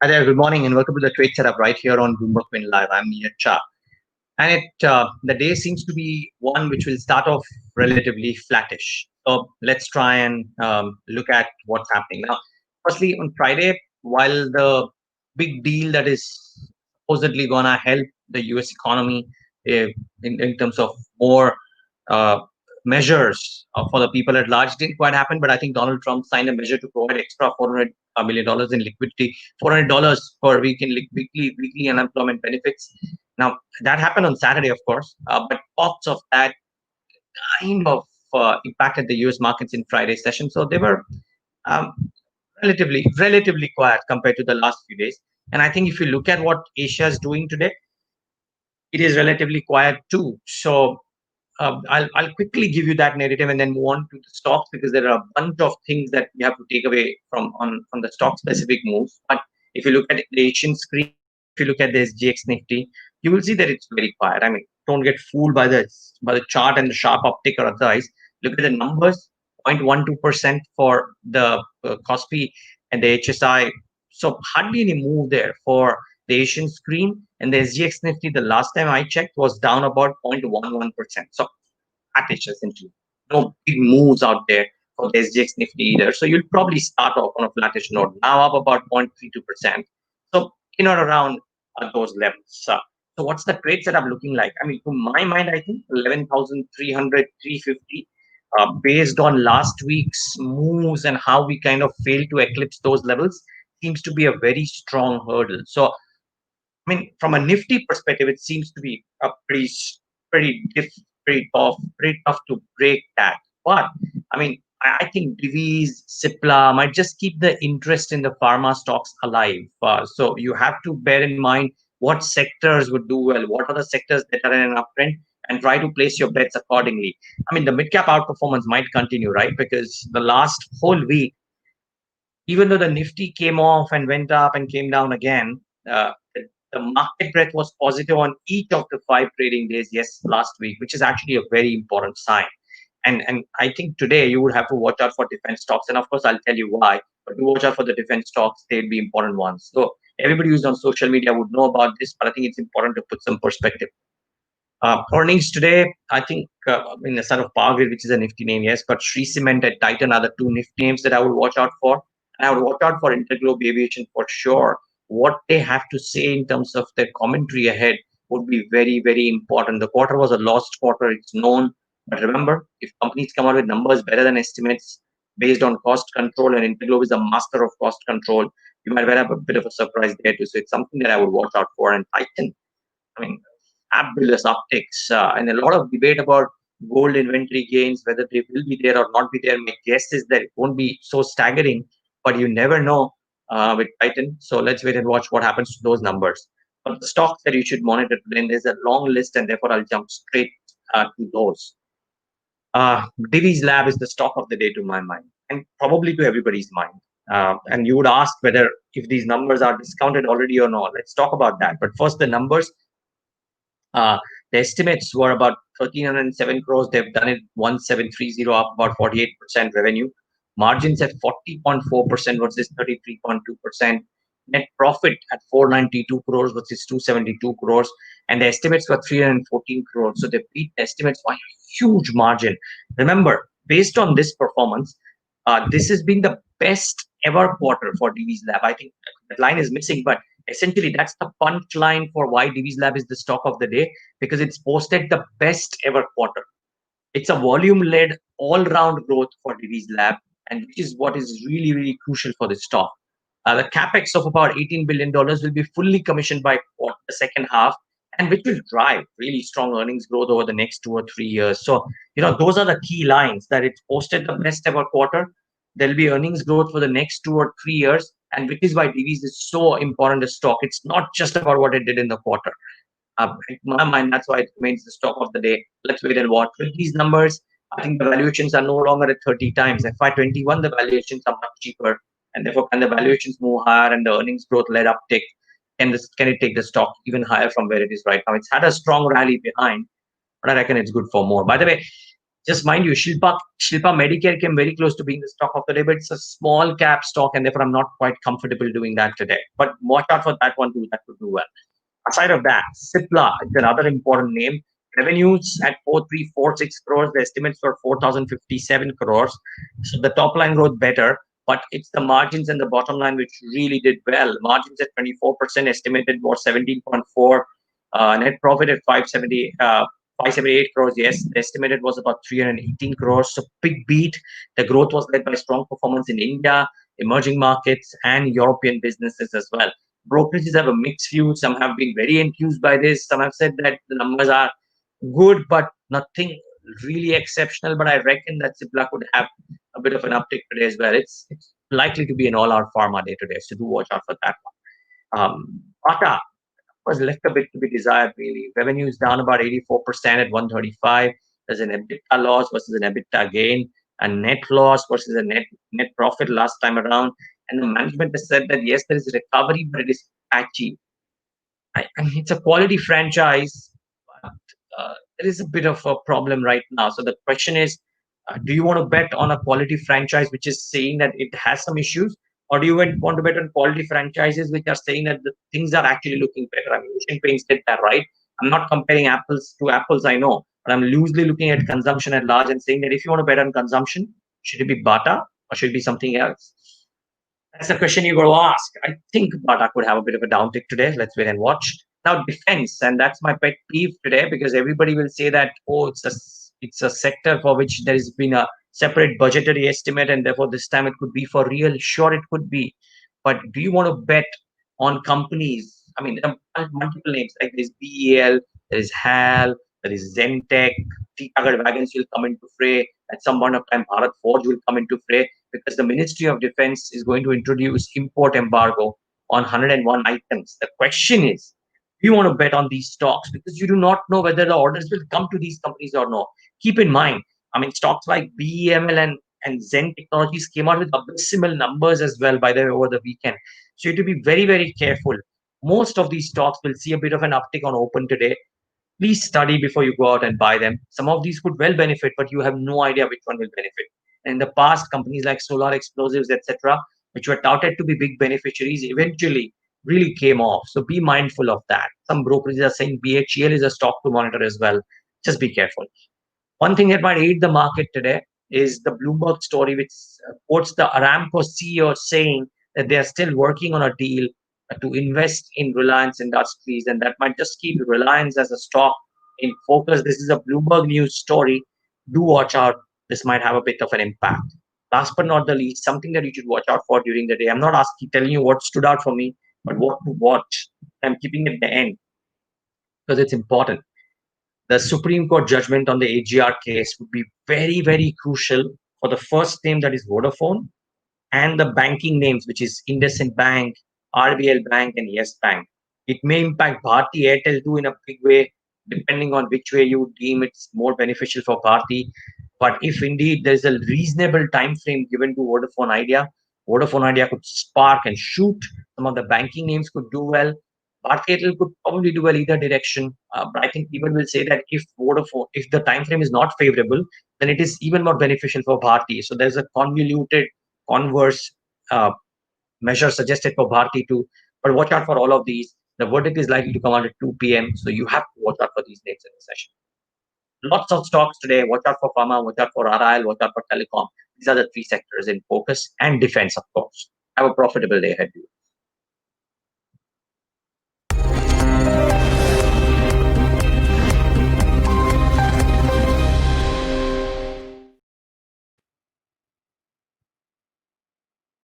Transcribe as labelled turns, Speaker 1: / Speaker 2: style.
Speaker 1: Hi there, good morning, and welcome to the Trade Setup right here on BloombergQuint Live. I'm Niraj Shah. And the day seems to be one which will start off relatively flattish. So let's try and look at what's happening. Now, firstly, on Friday, while the big deal that is supposedly going to help the US economy uh, in terms of more uh, measures for the people at large didn't quite happen, but I think Donald Trump signed a measure to provide extra $400 million in liquidity, $400 per week in weekly unemployment benefits. Now that happened on Saturday, of course, but parts of that kind of impacted the U.S. markets in Friday's session. So they were um, relatively quiet compared to the last few days. And I think if you look at what Asia is doing today, it is relatively quiet too. So I'll quickly give you that narrative and then move on to the stocks because there are a bunch of things that we have to take away from the stock specific moves. But if you look at the Asian screen, if you look at the SGX Nifty, you will see that it's very quiet. I mean, don't get fooled by the chart and the sharp uptick or otherwise. Look at the numbers: 0.12% for the KOSPI and the HSI. So hardly any move there for the Asian screen, and the SGX Nifty, the last time I checked, was down about 0.11%. So flattish essentially. No big moves out there for the SGX Nifty either. So you'll probably start off on a flattish note. Now up about 0.32%. So in or around those levels. So what's the trade setup looking like? I mean, to my mind, I think 11,300, 350. Based on last week's moves and how we kind of failed to eclipse those levels, seems to be a very strong hurdle. So I mean, from a Nifty perspective, it seems to be a pretty diff, pretty tough to break that. But I mean, I think Divi's, CIPLA might just keep the interest in the pharma stocks alive. So you have to bear in mind what sectors would do well, what are the sectors that are in an uptrend, and try to place your bets accordingly. I mean, the mid cap outperformance might continue, right? Because the last whole week, even though the Nifty came off and went up and came down again, the market breadth was positive on each of the 5 trading days, yes, last week, which is actually a very important sign. And I think today you would have to watch out for defense stocks. And of course, I'll tell you why. But do watch out for the defense stocks. They'll be important ones. So everybody who's on social media would know about this, but I think it's important to put some perspective. Earnings today, I think, in the sort of Power Grid, which is a Nifty name, yes, but Shree Cement and Titan are the 2 Nifty names that I would watch out for. And I would watch out for Interglobe Aviation for sure. What they have to say in terms of their commentary ahead would be very important. The quarter was a lost quarter, it's known. But remember, if companies come out with numbers better than estimates based on cost control, and Interglobe is a master of cost control, you might well have a bit of a surprise there too. So it's something that I would watch out for. And Titan, I mean, fabulous optics, and a lot of debate about gold inventory gains, whether they will be there or not be there. My guess is that it won't be so staggering, but you never know with Titan. So let's wait and watch what happens to those numbers. But the stocks that you should monitor today, there's a long list, and therefore I'll jump straight to those. Divi's Lab is the stock of the day to my mind, and probably to everybody's mind. And you would ask whether if these numbers are discounted already or not. Let's talk about that. But first, the numbers. Uh, the estimates were about 1,307 crores. They've done it 1,730, up about 48% revenue. Margins at 40.4% versus 33.2%. Net profit at 492 crores versus 272 crores. And the estimates were 314 crores. So they beat estimates by a huge margin. Remember, based on this performance, this has been the best ever quarter for Divi's Lab. I think that line is missing, but essentially that's the punchline for why Divi's Lab is the stock of the day, because it's posted the best ever quarter. It's a volume-led all-round growth for Divi's Lab, and which is what is really crucial for this stock. The capex of about $18 billion will be fully commissioned by the second half, and which will drive really strong earnings growth over the next 2 or 3 years. So, those are the key lines, that it's posted the best ever quarter. There'll be earnings growth for the next 2 or 3 years, and which is why Divi's is so important a stock. It's not just about what it did in the quarter. In my mind, that's why it remains the stock of the day. Let's wait and watch. With these numbers, I think the valuations are no longer at 30 times. FY21, the valuations are much cheaper. And therefore, can the valuations move higher and the earnings growth led uptick? Can it take the stock even higher from where it is right now? It's had a strong rally behind, but I reckon it's good for more. By the way, Just mind you, Shilpa Medicare came very close to being the stock of the day, but it's a small cap stock, and therefore I'm not quite comfortable doing that today. But watch out for that one too. That could do well. Aside of that, CIPLA is another important name. Revenues at 4,346 crores. The estimates were 4,057 crores. So the top line growth better, but it's the margins and the bottom line which really did well. Margins at 24%, estimated was 17.4. Net profit at 578 crores. Yes, the estimated was about 318 crores. So big beat. The growth was led by strong performance in India, emerging markets, and European businesses as well. Brokerages have a mixed view. Some have been very enthused by this. Some have said that the numbers are good, but nothing really exceptional. But I reckon that CIPLA could have a bit of an uptick today as well. It's likely to be an all-out pharma day today, so do watch out for that one. BATA was left a bit to be desired, really. Revenue is down about 84% at 135. There's an EBITDA loss versus an EBITDA gain, a net loss versus a net profit last time around. And the management has said that yes, there is a recovery, but it is patchy. I mean, it's a quality franchise, but there is a bit of a problem right now. So the question is, do you want to bet on a quality franchise which is saying that it has some issues, or do you want to bet on quality franchises which are saying that the things are actually looking better? I mean, Asian Paints did that, right? I'm not comparing apples to apples, I know, but I'm loosely looking at consumption at large and saying that if you want to bet on consumption, should it be BATA or should it be something else? That's the question you got to ask. I think Bata could have a bit of a downtick today. Let's wait and watch. Now, defense, and that's my pet peeve today because everybody will say that, oh, it's a sector for which there has been a separate budgetary estimate, and therefore this time it could be for real. Sure, it could be. But do you want to bet on companies? I mean, there are multiple names like there's BEL, there is HAL, there is Zentech, Titagarh Wagons will come into fray. At some point of time, Bharat Forge will come into fray because the Ministry of Defense is going to introduce import embargo on 101 items. The question is, do you want to bet on these stocks? Because you do not know whether the orders will come to these companies or not. Keep in mind, I mean, stocks like BEML and Zen Technologies came out with abysmal numbers as well, by the way, over the weekend. So you have to be very, very careful. Most of these stocks will see a bit of an uptick on open today. Please study before you go out and buy them. Some of these could well benefit, but you have no idea which one will benefit. In the past, companies like Solar Explosives, etc., which were touted to be big beneficiaries, eventually really came off. So be mindful of that. Some brokerages are saying BHEL is a stock to monitor as well. Just be careful. One thing that might aid the market today is the Bloomberg story, which quotes the Aramco CEO saying that they are still working on a deal to invest in Reliance Industries, and that might just keep Reliance as a stock in focus. This is a Bloomberg news story. Do watch out. This might have a bit of an impact. Last but not the least, something that you should watch out for during the day. I'm not asking, telling you what stood out for me, but what to watch. I'm keeping it at the end because it's important. The Supreme Court judgment on the AGR case would be very, very crucial for the first name, that is Vodafone, and the banking names, which is IndusInd Bank, RBL Bank, and Yes Bank. It may impact Bharti Airtel too in a big way, depending on which way you deem it's more beneficial for Bharti. But if indeed there is a reasonable time frame given to Vodafone Idea could spark and shoot. Some of the banking names could do well. Bharti Airtel could probably do well either direction. But I think people will say that if the time frame is not favorable, then it is even more beneficial for Bharti. So there's a convoluted converse uh, measure suggested for Bharti too. But watch out for all of these. The verdict is likely to come out at 2 p.m. So you have to watch out for these names in the session. Lots of stocks today. Watch out for pharma, watch out for RIL, watch out for telecom. These are the three sectors in focus, and defense, of course. Have a profitable day ahead.